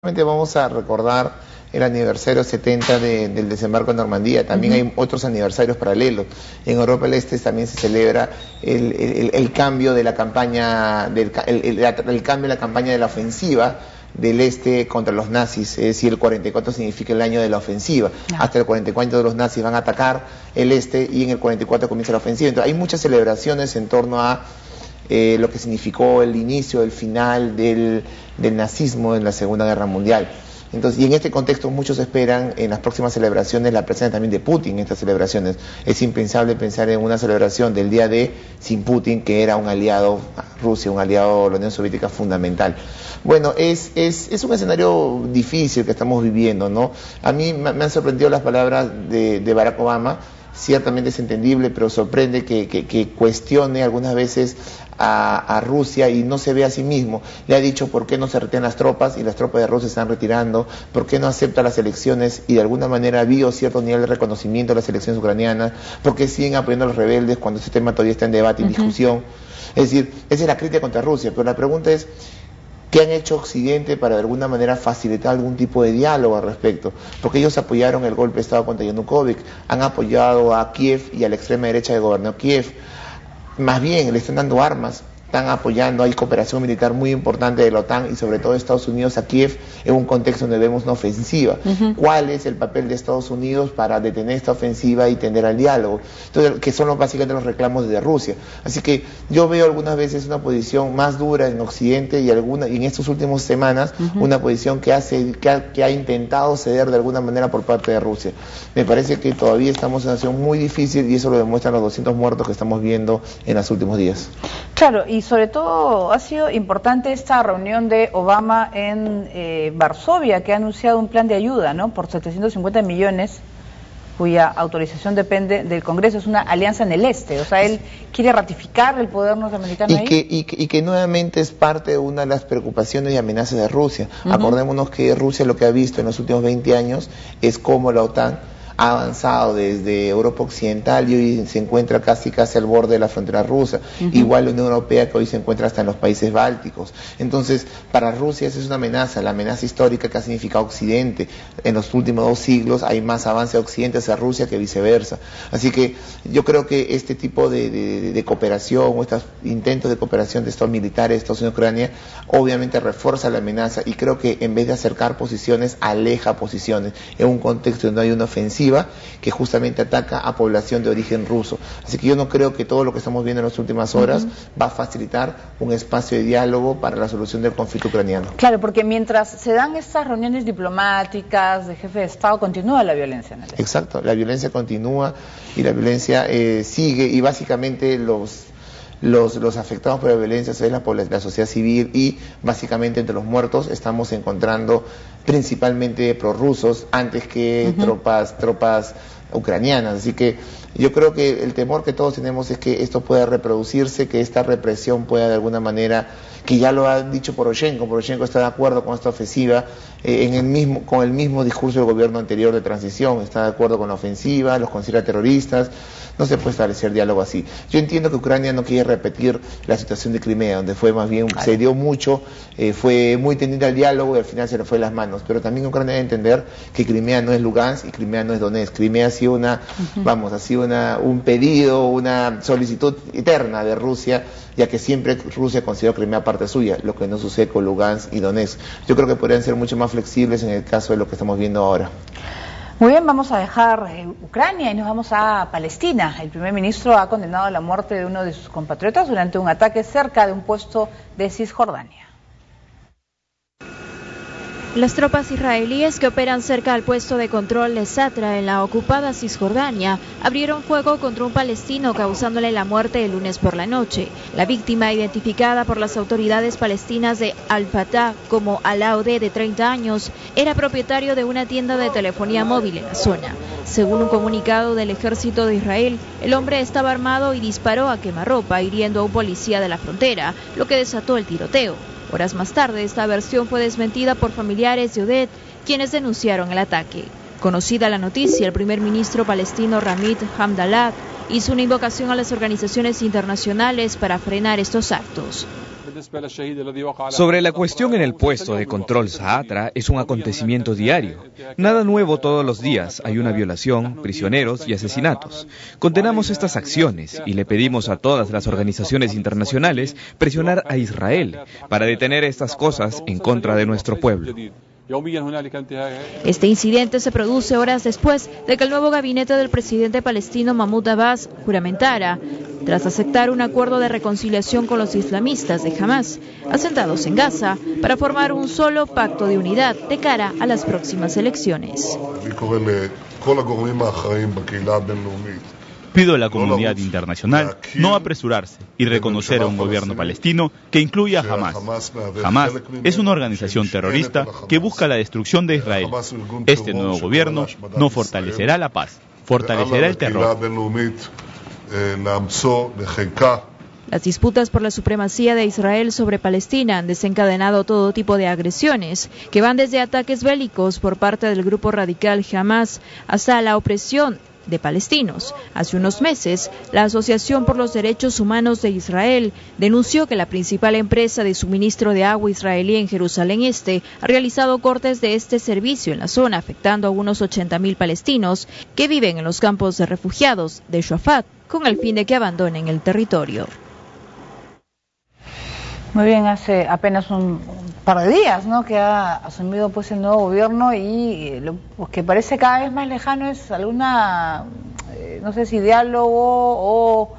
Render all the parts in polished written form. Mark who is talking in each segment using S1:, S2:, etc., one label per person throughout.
S1: Vamos a recordar el aniversario 70 del desembarco en Normandía. También hay otros aniversarios paralelos. En Europa del Este también se celebra el cambio de la campaña, el cambio de la campaña de la ofensiva del Este contra los nazis. Es decir, el 44 significa el año de la ofensiva. Hasta el 44 los nazis van a atacar el Este y en el 44 comienza la ofensiva. Entonces hay muchas celebraciones en torno a lo que significó el inicio, el final del nazismo en la Segunda Guerra Mundial. Entonces, y en este contexto muchos esperan en las próximas celebraciones la presencia también de Putin en estas celebraciones. Es impensable pensar en una celebración del día D sin Putin, que era un aliado a Rusia, un aliado a la Unión Soviética fundamental. Bueno, es un escenario difícil que estamos viviendo, ¿no? A mí me han sorprendido las palabras de Barack Obama. Ciertamente es entendible, pero sorprende que cuestione algunas veces a Rusia y no se ve a sí mismo. Le ha dicho por qué no se retiran las tropas y las tropas de Rusia se están retirando, por qué no acepta las elecciones y de alguna manera vio cierto nivel de reconocimiento de las elecciones ucranianas, por qué siguen apoyando a los rebeldes cuando este tema todavía está en debate y discusión. Es decir, esa es la crítica contra Rusia, pero la pregunta es, ¿qué han hecho Occidente para de alguna manera facilitar algún tipo de diálogo al respecto? Porque ellos apoyaron el golpe de Estado contra Yanukovych, han apoyado a Kiev y a la extrema derecha que gobernó Kiev. Más bien, le están dando armas, están apoyando, hay cooperación militar muy importante de la OTAN y sobre todo de Estados Unidos a Kiev en un contexto donde vemos una ofensiva. ¿Cuál es el papel de Estados Unidos para detener esta ofensiva y tender al diálogo? Entonces, que son básicamente los reclamos de Rusia. Así que yo veo algunas veces una posición más dura en Occidente y en estas últimas semanas una posición que ha intentado ceder de alguna manera por parte de Rusia. Me parece que todavía estamos en una situación muy difícil y eso lo demuestran los 200 muertos que estamos viendo en los últimos días.
S2: Claro, y sobre todo ha sido importante esta reunión de Obama en Varsovia, que ha anunciado un plan de ayuda, ¿no?, por 750 millones, cuya autorización depende del Congreso. Es una alianza en el Este, o sea, él quiere ratificar el poder norteamericano ahí.
S1: Y que nuevamente es parte de una de las preocupaciones y amenazas de Rusia. Acordémonos que Rusia lo que ha visto en los últimos 20 años es cómo la OTAN ha avanzado desde Europa Occidental y hoy se encuentra casi al borde de la frontera rusa. Igual la Unión Europea, que hoy se encuentra hasta en los países bálticos. Entonces, para Rusia esa es una amenaza, la amenaza histórica que ha significado Occidente. En los últimos 2 siglos hay más avance de Occidente hacia Rusia que viceversa. Así que yo creo que este tipo de cooperación o estos intentos de cooperación de Estados militares, Estados Unidos y Ucrania, obviamente refuerza la amenaza y creo que en vez de acercar posiciones, aleja posiciones en un contexto donde hay una ofensiva que justamente ataca a población de origen ruso. Así que yo no creo que todo lo que estamos viendo en las últimas horas va a facilitar un espacio de diálogo para la solución del conflicto ucraniano.
S2: Claro, porque mientras se dan estas reuniones diplomáticas de jefe de Estado, continúa la violencia en el Este.
S1: Exacto, la violencia continúa y la violencia sigue y básicamente los afectados por la violencia es la sociedad civil y básicamente entre los muertos estamos encontrando principalmente prorrusos antes que tropas ucranianas. Así que yo creo que el temor que todos tenemos es que esto pueda reproducirse, que esta represión pueda de alguna manera, que ya lo ha dicho Poroshenko está de acuerdo con esta ofensiva, con el mismo discurso del gobierno anterior de transición, está de acuerdo con la ofensiva, los considera terroristas. No se puede establecer diálogo así. Yo entiendo que Ucrania no quiere repetir la situación de Crimea, donde fue más bien, se dio mucho, fue muy tendida al diálogo y al final se le fue de las manos. Pero también Ucrania debe entender que Crimea no es Lugansk y Crimea no es Donetsk. Crimea ha sido un pedido, una solicitud eterna de Rusia, ya que siempre Rusia consideró Crimea parte suya, lo que no sucede con Lugansk y Donetsk. Yo creo que podrían ser mucho más flexibles en el caso de lo que estamos viendo ahora.
S2: Muy bien, vamos a dejar Ucrania y nos vamos a Palestina. El primer ministro ha condenado la muerte de uno de sus compatriotas durante un ataque cerca de un puesto de Cisjordania.
S3: Las tropas israelíes que operan cerca al puesto de control de Satra en la ocupada Cisjordania abrieron fuego contra un palestino causándole la muerte el lunes por la noche. La víctima, identificada por las autoridades palestinas de Al-Fatah como Alaoude, de 30 años, era propietario de una tienda de telefonía móvil en la zona. Según un comunicado del ejército de Israel, el hombre estaba armado y disparó a quemarropa, hiriendo a un policía de la frontera, lo que desató el tiroteo. Horas más tarde, esta versión fue desmentida por familiares de Oded, quienes denunciaron el ataque. Conocida la noticia, el primer ministro palestino Ramid Hamdallah hizo una invocación a las organizaciones internacionales para frenar estos actos.
S4: Sobre la cuestión en el puesto de control Saatra, es un acontecimiento diario. Nada nuevo todos los días. Hay una violación, prisioneros y asesinatos. Condenamos estas acciones y le pedimos a todas las organizaciones internacionales presionar a Israel para detener estas cosas en contra de nuestro pueblo.
S3: Este incidente se produce horas después de que el nuevo gabinete del presidente palestino Mahmoud Abbas juramentara, tras aceptar un acuerdo de reconciliación con los islamistas de Hamas, asentados en Gaza, para formar un solo pacto de unidad de cara a las próximas elecciones.
S5: Pido a la comunidad internacional no apresurarse y reconocer a un gobierno palestino que incluya a Hamas. Hamas es una organización terrorista que busca la destrucción de Israel. Este nuevo gobierno no fortalecerá la paz, fortalecerá el terror.
S3: Las disputas por la supremacía de Israel sobre Palestina han desencadenado todo tipo de agresiones, que van desde ataques bélicos por parte del grupo radical Hamas hasta la opresión de palestinos. Hace unos meses, la Asociación por los Derechos Humanos de Israel denunció que la principal empresa de suministro de agua israelí en Jerusalén Este ha realizado cortes de este servicio en la zona, afectando a unos 80.000 palestinos que viven en los campos de refugiados de Shuafat, con el fin de que abandonen el territorio.
S2: Muy bien, hace apenas un par de días, ¿no?, que ha asumido pues el nuevo gobierno y lo que parece cada vez más lejano es alguna, no sé si diálogo o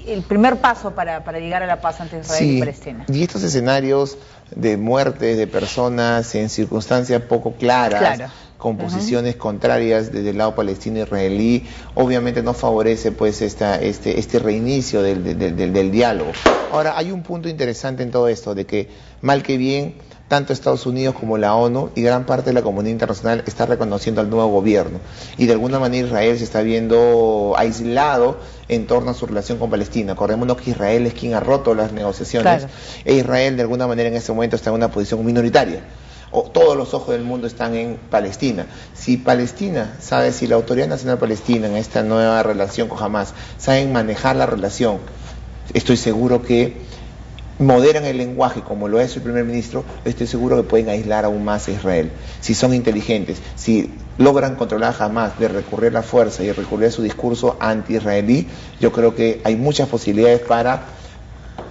S2: el primer paso para llegar a la paz entre Israel y Palestina.
S1: Y estos escenarios de muertes de personas en circunstancias poco claras, con posiciones contrarias desde el lado palestino israelí, obviamente no favorece pues este reinicio del diálogo. Ahora, hay un punto interesante en todo esto, de que mal que bien, tanto Estados Unidos como la ONU y gran parte de la comunidad internacional está reconociendo al nuevo gobierno, y de alguna manera Israel se está viendo aislado en torno a su relación con Palestina. Acordémonos que Israel es quien ha roto las negociaciones, e Israel de alguna manera en este momento está en una posición minoritaria. Todos los ojos del mundo están en Palestina. Si Palestina sabe, si la Autoridad Nacional Palestina en esta nueva relación con Hamas saben manejar la relación, estoy seguro que moderan el lenguaje como lo es el primer ministro, estoy seguro que pueden aislar aún más a Israel. Si son inteligentes, si logran controlar a Hamas de recurrir a la fuerza y recurrir a su discurso anti-israelí, yo creo que hay muchas posibilidades para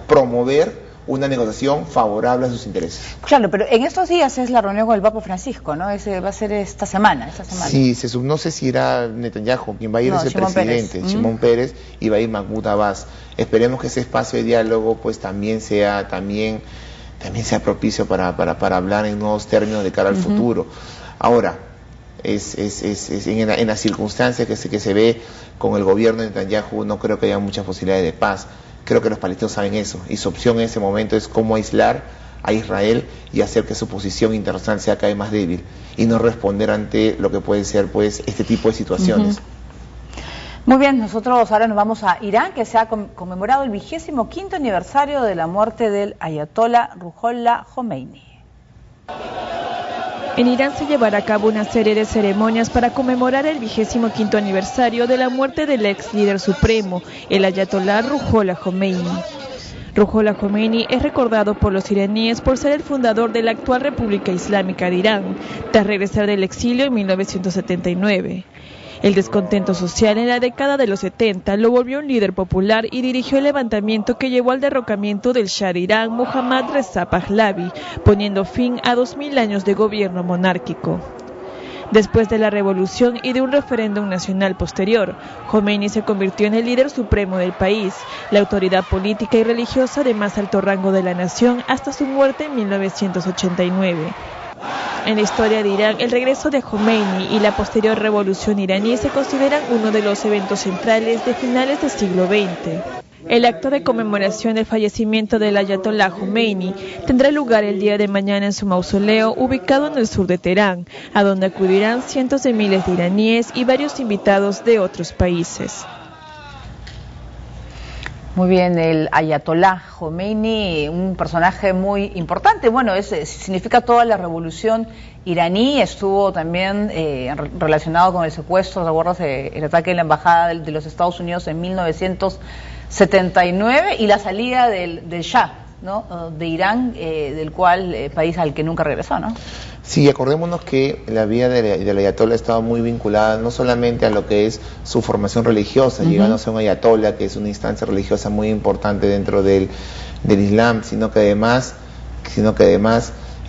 S1: promover una negociación favorable a sus intereses.
S2: Claro, pero en estos días es la reunión con el Papa Francisco, ¿no? Ese va a ser esta semana.
S1: Sí, no sé si irá Netanyahu, quien va a ir es el presidente, Shimon Peres, y va a ir Mahmoud Abbas. Esperemos que ese espacio de diálogo pues también sea propicio para hablar en nuevos términos de cara al futuro. Ahora, en las circunstancias que se ve con el gobierno de Netanyahu, no creo que haya muchas posibilidades de paz. Creo que los palestinos saben eso, y su opción en ese momento es cómo aislar a Israel y hacer que su posición internacional sea cada vez más débil, y no responder ante lo que puede ser pues este tipo de situaciones.
S2: Muy bien, nosotros ahora nos vamos a Irán, que se ha conmemorado el 25º aniversario de la muerte del ayatolá Ruhollah Khomeini.
S6: En Irán se llevará a cabo una serie de ceremonias para conmemorar el 25º aniversario de la muerte del ex líder supremo, el ayatolá Ruhollah Khomeini. Ruhollah Khomeini es recordado por los iraníes por ser el fundador de la actual República Islámica de Irán, tras regresar del exilio en 1979. El descontento social en la década de los 70 lo volvió un líder popular y dirigió el levantamiento que llevó al derrocamiento del Shah de Irán, Mohammad Reza Pahlavi, poniendo fin a 2000 años de gobierno monárquico. Después de la revolución y de un referéndum nacional posterior, Khomeini se convirtió en el líder supremo del país, la autoridad política y religiosa de más alto rango de la nación hasta su muerte en 1989. En la historia de Irán, el regreso de Khomeini y la posterior revolución iraní se consideran uno de los eventos centrales de finales del siglo XX. El acto de conmemoración del fallecimiento del ayatolá Khomeini tendrá lugar el día de mañana en su mausoleo ubicado en el sur de Teherán, a donde acudirán cientos de miles de iraníes y varios invitados de otros países.
S2: Muy bien, el ayatolá Khomeini, un personaje muy importante, bueno, significa toda la revolución iraní, estuvo también relacionado con el secuestro, ¿te acuerdas? El ataque en la embajada de los Estados Unidos en 1979 y la salida del Shah, ¿no?, de Irán, del cual país al que nunca regresó, ¿no?
S1: Sí, acordémonos que la vida del ayatolá estaba muy vinculada no solamente a lo que es su formación religiosa, llegando a ser un ayatolá, que es una instancia religiosa muy importante dentro del Islam, sino que además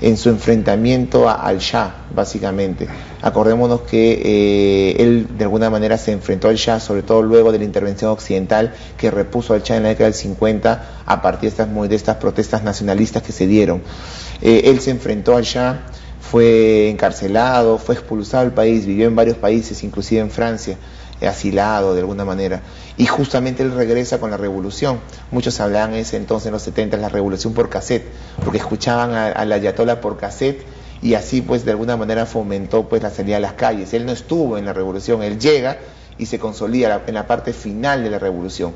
S1: en su enfrentamiento al Shah, básicamente. Acordémonos que él de alguna manera se enfrentó al Shah, sobre todo luego de la intervención occidental que repuso al Shah en la década del 50 a partir de estas protestas nacionalistas que se dieron. Él se enfrentó al Shah, fue encarcelado, fue expulsado del país, vivió en varios países, inclusive en Francia, asilado de alguna manera, y justamente él regresa con la revolución. Muchos hablaban en ese entonces, en los 70, la revolución por cassette, porque escuchaban al ayatolá por cassette, y así pues de alguna manera fomentó pues la salida a las calles. Él no estuvo en la revolución, él llega y se consolida en la parte final de la revolución.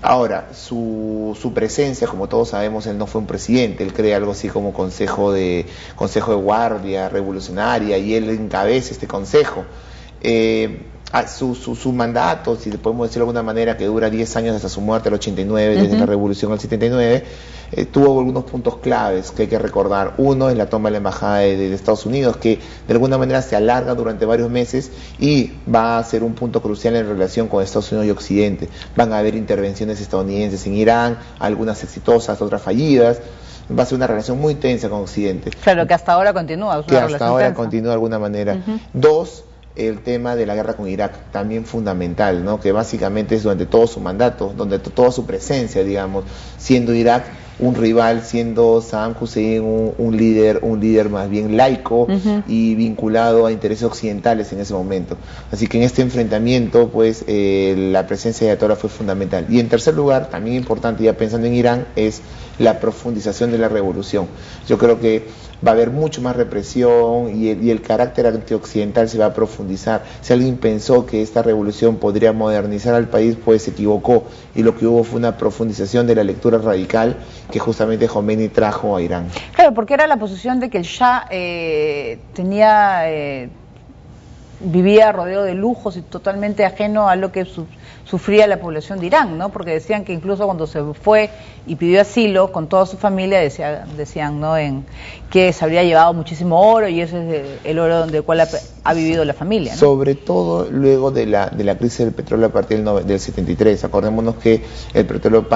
S1: Ahora, su presencia, como todos sabemos, él no fue un presidente, él crea algo así como consejo de guardia revolucionaria, y él encabeza este consejo. Su mandato, si podemos decirlo de alguna manera, que dura 10 años hasta su muerte, el 89, desde la revolución al 79, tuvo algunos puntos claves que hay que recordar. Uno es la toma de la embajada de Estados Unidos, que de alguna manera se alarga durante varios meses y va a ser un punto crucial en relación con Estados Unidos y Occidente. Van a haber intervenciones estadounidenses en Irán, algunas exitosas, otras fallidas. Va a ser una relación muy tensa con Occidente.
S2: Claro, que hasta ahora continúa.
S1: Que hasta ahora continúa de alguna manera. Dos, el tema de la guerra con Irak, también fundamental, ¿no?, que básicamente es durante todo su mandato, donde toda su presencia, digamos, siendo Irak un rival, siendo Saddam Hussein un líder más bien laico y vinculado a intereses occidentales en ese momento. Así que en este enfrentamiento, pues, la presencia de Ayatollah fue fundamental. Y en tercer lugar, también importante, ya pensando en Irán, es la profundización de la revolución. Yo creo que va a haber mucho más represión y el carácter antioccidental se va a profundizar. Si alguien pensó que esta revolución podría modernizar al país, pues se equivocó, y lo que hubo fue una profundización de la lectura radical que justamente Khomeini trajo a Irán.
S2: Claro, porque era la posición de que el Shah vivía rodeado de lujos y totalmente ajeno a lo que sufría la población de Irán, ¿no? Porque decían que incluso cuando se fue y pidió asilo con toda su familia, decían, ¿no?, que se habría llevado muchísimo oro, y ese es el oro del cual ha vivido la familia, ¿no? Sobre todo luego de la crisis del petróleo a partir del 73. Acordémonos que el petróleo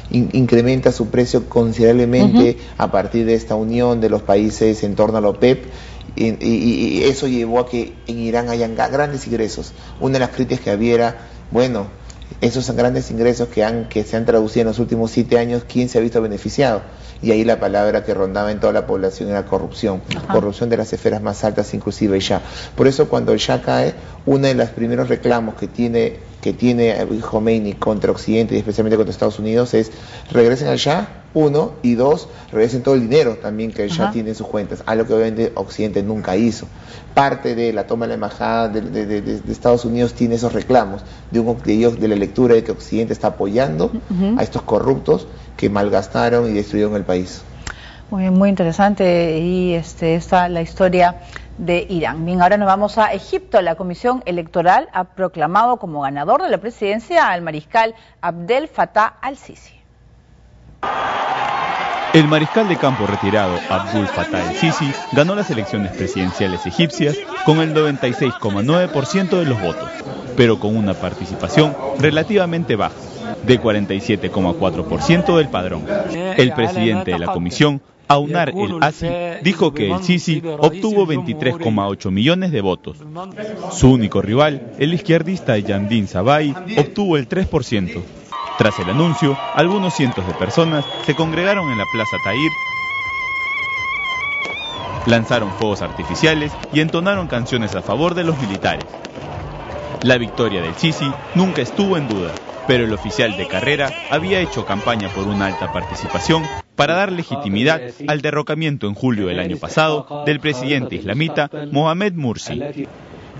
S2: incrementa su precio considerablemente a partir de esta unión de los países en torno a la OPEP. Y eso llevó a que en Irán hayan grandes ingresos. Una de las críticas que había era, bueno, esos grandes ingresos que se han traducido en los últimos 7 años, ¿quién se ha visto beneficiado? Y ahí la palabra que rondaba en toda la población era corrupción. Corrupción de las esferas más altas, inclusive el Shah. Por eso cuando el Shah cae, uno de los primeros reclamos que tiene Khomeini contra Occidente y especialmente contra Estados Unidos es: regresen al Shah, uno, y dos, regresen todo el dinero también que el Shah tiene en sus cuentas, algo que obviamente Occidente nunca hizo. Parte de la toma de la embajada de Estados Unidos tiene esos reclamos de la lectura de que Occidente está apoyando a estos corruptos que malgastaron y destruyeron el país. Muy interesante, y está la historia de Irán. Bien, ahora nos vamos a Egipto. La Comisión Electoral ha proclamado como ganador de la presidencia al mariscal Abdel Fattah al-Sisi.
S5: El mariscal de campo retirado Abdel Fattah el-Sisi ganó las elecciones presidenciales egipcias con el 96,9% de los votos, pero con una participación relativamente baja, de 47,4% del padrón. El presidente de la comisión, Aunar el-Asi, dijo que el-Sisi obtuvo 23,8 millones de votos. Su único rival, el izquierdista Yandin Sabai, obtuvo el 3%. Tras el anuncio, algunos cientos de personas se congregaron en la Plaza Tahrir, lanzaron fuegos artificiales y entonaron canciones a favor de los militares. La victoria del Sisi nunca estuvo en duda, pero el oficial de carrera había hecho campaña por una alta participación para dar legitimidad al derrocamiento en julio del año pasado del presidente islamita Mohamed Morsi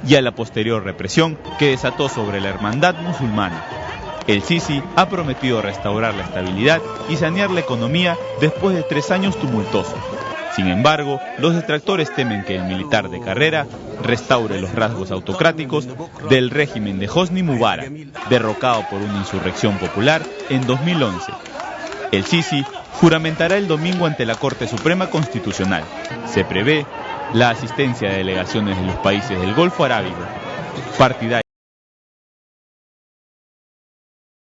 S5: y a la posterior represión que desató sobre la hermandad musulmana. El Sisi ha prometido restaurar la estabilidad y sanear la economía después de 3 años tumultuosos. Sin embargo, los detractores temen que el militar de carrera restaure los rasgos autocráticos del régimen de Hosni Mubarak, derrocado por una insurrección popular en 2011. El Sisi juramentará el domingo ante la Corte Suprema Constitucional. Se prevé la asistencia de delegaciones de los países del Golfo Arábigo, partidarios